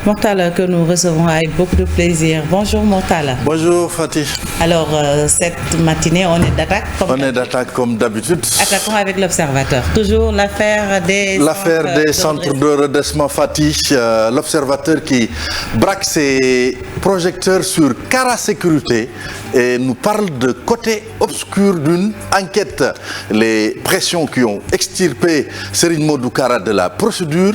Mortala que nous recevons avec beaucoup de plaisir. Bonjour Mortala. Bonjour Fatih. Alors cette matinée, on est d'attaque comme d'habitude. Attaquons avec l'Observateur. Toujours l'affaire des centres de redressement Fatih. L'Observateur qui braque ses projecteurs sur Cara Sécurité et nous parle de côté obscur d'une enquête. Les pressions qui ont extirpé Serigne Modou Kara de la procédure,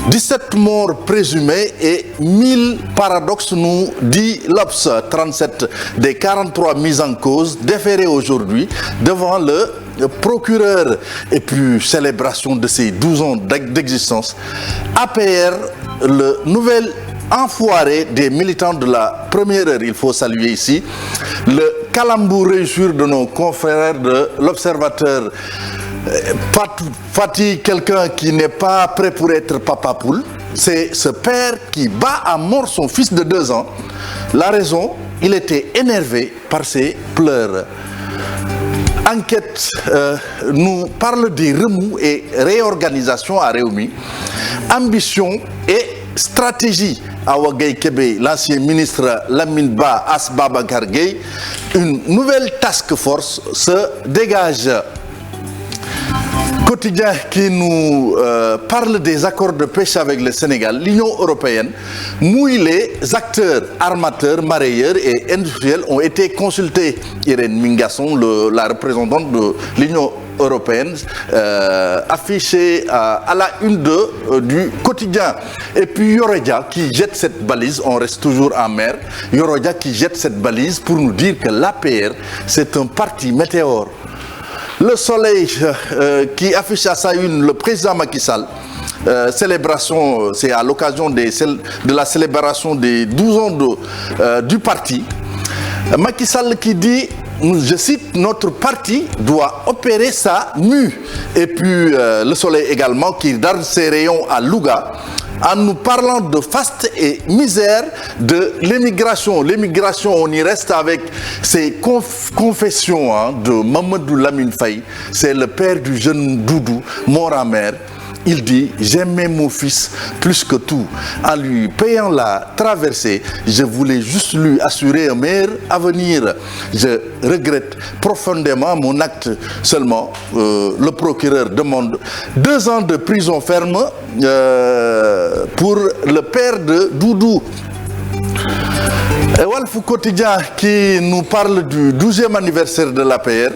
17 morts présumés et 1000 paradoxes, nous dit l'Obs. 37 des 43 mises en cause déférées aujourd'hui devant le procureur. Et puis célébration de ces 12 ans d'existence. APR, le nouvel enfoiré des militants de la première heure. Il faut saluer ici le calembour réussir de nos confrères de l'Observateur. Fatih, quelqu'un qui n'est pas prêt pour être papa poule, c'est ce père qui bat à mort son fils de 2 ans. La raison, il était énervé par ses pleurs. Enquête nous parle des remous et réorganisations à Rewmi, ambition et stratégie. Awa Gaye Kébé, l'ancien ministre Lamine Ba, As Babacar Gueye, une nouvelle task force se dégage. Quotidien qui nous parle des accords de pêche avec le Sénégal, l'Union européenne, mouille les acteurs armateurs, mareyeurs et industriels ont été consultés. Irène Mingasson, la représentante de l'Union européenne, affichée à la une du quotidien. Et puis Yorodia qui jette cette balise, on reste toujours en mer, Yorodia qui jette cette balise pour nous dire que l'APR, c'est un parti météore. Le Soleil qui affiche à sa une le président Macky Sall. Célébration, c'est à l'occasion de la célébration des 12 ans du parti. Macky Sall qui dit, je cite, notre parti doit opérer sa mue. Et puis le Soleil également qui donne ses rayons à Louga en nous parlant de faste et misère de l'émigration. L'émigration, on y reste avec ces confessions de Mamadou Lamine Faye. C'est le père du jeune Doudou, mort en mer. Il dit, j'aimais mon fils plus que tout. En lui payant la traversée, je voulais juste lui assurer un meilleur avenir. Je regrette profondément mon acte. Seulement, le procureur demande 2 ans de prison ferme pour le père de Doudou. Et Walf Quotidien qui nous parle du 12e anniversaire de l'APR.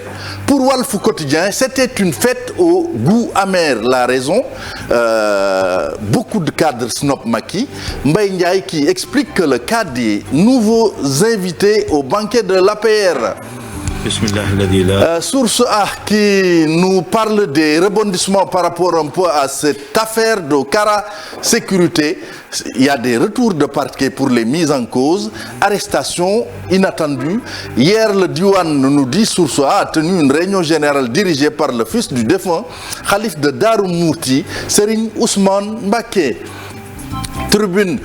Pour Walf Quotidien, c'était une fête au goût amer. La raison, beaucoup de cadres snob Macky. Mbaye Ndiaye qui explique que le cas des nouveaux invités au banquet de l'APR. Source A qui nous parle des rebondissements par rapport un peu à cette affaire de Cara Sécurité. Il y a des retours de parquet pour les mises en cause, arrestation inattendue. Hier, le Diwan nous dit, Source A a tenu une réunion générale dirigée par le fils du défunt Khalif de Darou Mouti, Serigne Ousmane Mbacké. Tribune,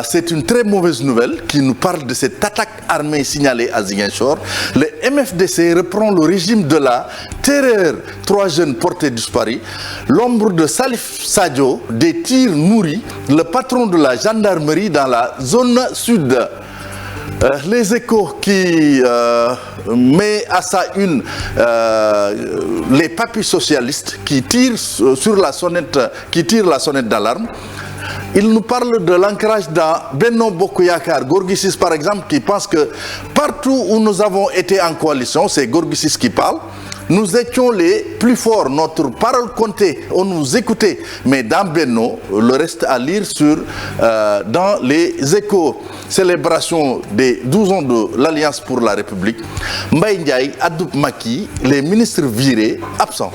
c'est une très mauvaise nouvelle qui nous parle de cette attaque armée signalée à Ziguinchor. Le MFDC reprend le régime de la terreur. 3 jeunes portés disparus. L'ombre de Salif Sadio, des tirs nourris, le patron de la gendarmerie dans la zone sud. Les Échos qui met à sa une les papis socialistes qui tirent sur la sonnette, d'alarme. Il nous parle de l'ancrage dans Benno Bokk Yakaar. Gorgui Ciss par exemple qui pense que partout où nous avons été en coalition, c'est Gorgui Ciss qui parle, nous étions les plus forts, notre parole comptait, on nous écoutait. Mais dans Benno, le reste à lire dans les Échos. Célébration des 12 ans de l'Alliance pour la République. Mbaye Ndiaye, Adoub Macky, les ministres virés, absents.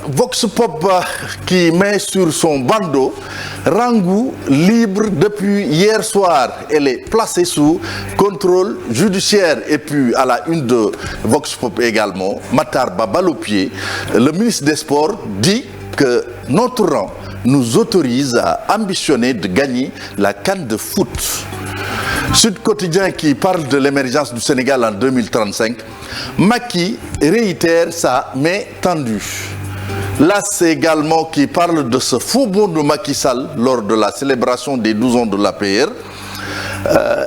Vox Pop qui met sur son bandeau Rangou libre depuis hier soir. Elle est placée sous contrôle judiciaire. Et puis à la une de Vox Pop également, Matar Ba balle au pied, le ministre des Sports dit que notre rang nous autorise à ambitionner de gagner la CAN de foot. Sud Quotidien qui parle de l'émergence du Sénégal en 2035. Macky réitère sa main tendue. L'AS également qui parle de ce faux bond de Macky Sall lors de la célébration des 12 ans de l'APR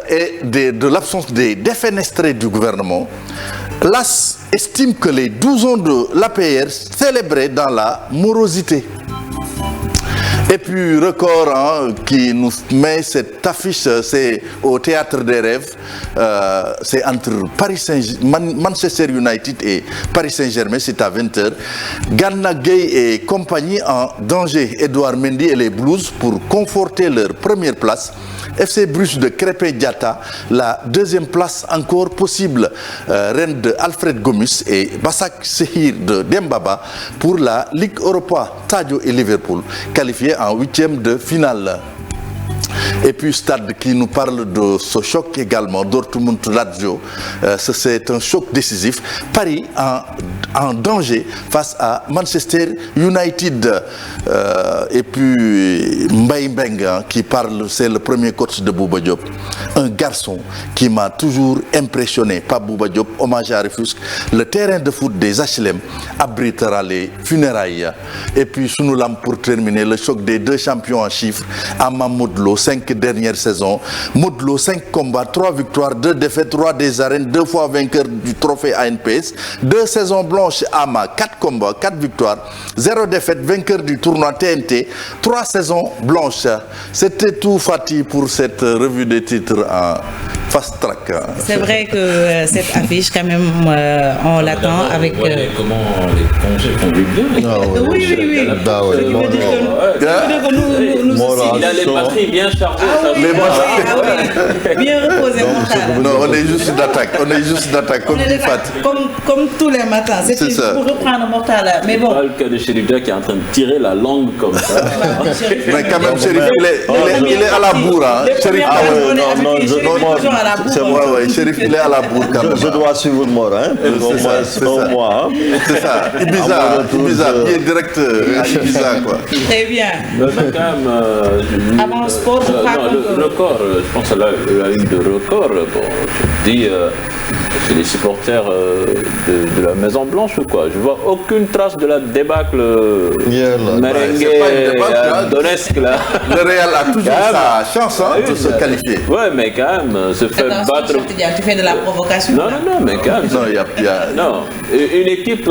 et de l'absence des défenestrés du gouvernement. L'AS estime que les 12 ans de l'APR célébrés dans la morosité. Et puis Record qui nous met cette affiche, c'est au Théâtre des Rêves, c'est entre Manchester United et Paris Saint-Germain, c'est à 20h. Gana Gueye et compagnie en danger, Edouard Mendy et les Blues pour conforter leur première place. FC Bruges de Krépin Diatta, la deuxième place encore possible. Rennes de Alfred Gomis et Basak Sehir de Dembaba pour la Ligue Europa. Sadio et Liverpool qualifiés en 8e de finale. Et puis Stade qui nous parle de ce choc également, Dortmund-Lazio. C'est un choc décisif. Paris en danger face à Manchester United. Et puis Mbaye Mbengue qui parle, c'est le premier coach de Bouba Diop. Un garçon qui m'a toujours impressionné. Pas Bouba Diop, hommage à Rufisque. Le terrain de foot des HLM abritera les funérailles. Et puis Sunoulam pour terminer, le choc des deux champions en chiffres. Ama Modlo, 5 dernières saisons. Modlo, 5 combats, 3 victoires, 2 défaites, 3 des arènes, 2 fois vainqueur du trophée ANPS. 2 saisons blanches Ama, 4 combats, 4 victoires, 0 défaite, vainqueur du tournoi TNT. 3 saisons blanches. C'était tout, Fatih, pour cette revue des titres en fast track. C'est vrai que cette affiche, quand même, on l'attend avec... Comment les congés font du bien. Oui. Bah ouais. Il a les batteries bien chargées. Bien reposé, Mortala. Non, on est juste d'attaque, comme dit Fatih. Comme tous les matins, c'est pour reprendre Mortala. Mais bon. Pas le cas de Chérif Dia qui est en train de tirer la langue comme ça. Mais quand même, Chérif, il est à la bourre. Chérif, c'est vrai, ouais. Chérif, il est à la bourre quand même. Je dois suivre Mor, hein. Au moins. C'est ça. Ibiza, pied direct à Ibiza, quoi. Très bien. Mais quand même... Avant sport, je crois le record, je pense à la ligne de record. Bon, je dis, c'est les supporters de la Maison Blanche ou quoi. Je vois aucune trace de la débâcle merengue à Donetsk là. Le Real a toujours sa chance de se qualifier. Ouais, mais quand même, se fait battre. Tu fais de la provocation. Non, mais quand même. Non, une équipe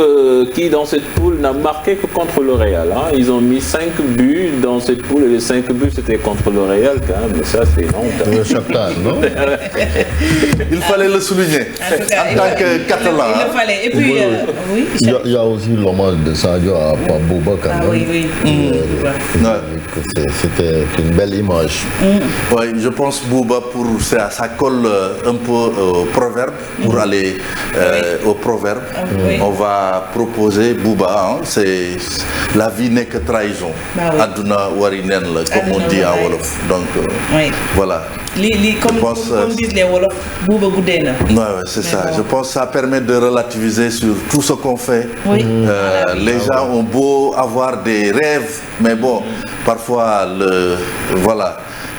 qui dans cette poule n'a marqué que contre le Real. Hein. Ils ont mis 5 buts dans cette poule et les 5 buts c'était contre le Real quand même. Ça c'est une honte. Le Shakhtar, non? Il fallait le souligner. En tant que Catalan. Il le fallait. Et puis, oui. Il y a aussi l'hommage de Sadio à Bouba quand même. Ah oui. C'était une belle image. Oui, je pense Bouba, ça colle un peu au proverbe, pour aller au proverbe. On va proposer Bouba, c'est la vie n'est que trahison. Aduna warinen, comme on dit en Wolof. Donc, voilà. Comme disent les Wolofs, Bouba Goudena. Oui, c'est ça. Je pense que ça permet de relativiser sur tout ce qu'on fait. Les gens ont beau avoir des rêves, mais bon, parfois,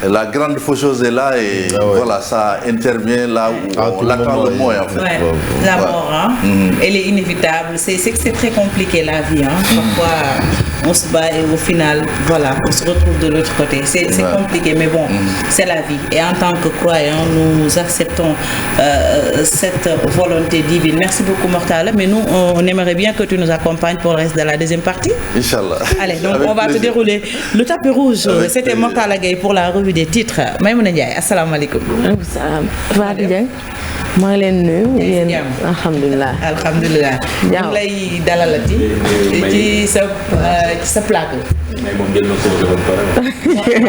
la grande chose est là et voilà, ça intervient là où on l'attend le moins en fait. La mort, elle est inévitable. C'est très compliqué la vie. Parfois, on se bat et au final, voilà, on se retrouve de l'autre côté. C'est compliqué, mais bon, c'est la vie. Et en tant que croyants, nous acceptons cette volonté divine. Merci beaucoup, Mortala. Mais nous, on aimerait bien que tu nous accompagnes pour le reste de la deuxième partie. Inch'Allah. Allez, donc on va te dérouler le tapis rouge. C'était Mortala Gueye pour la revue des titres. Maïmouna Ndiaye, assalamu alaikum. Fatou Dieng maa ngi leen nuyu yéen alhamdulilah ñu ngi lay dalalati ci sa plateau. mais moom jël na ko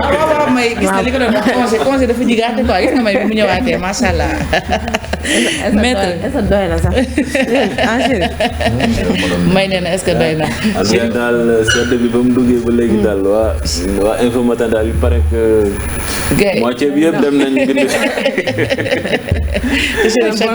waaw may gis na li ko doon wax congé dafa jigaate quoi gis nga may bu mu ñëwaatee macha allah. maître est-ce que doy na sax may nee na est-ce que doy na. am daal sedd bi ba mu duggee ba léegi daal waa Infos Matin daal il paraît que moitié bi yëpp dem nañ bind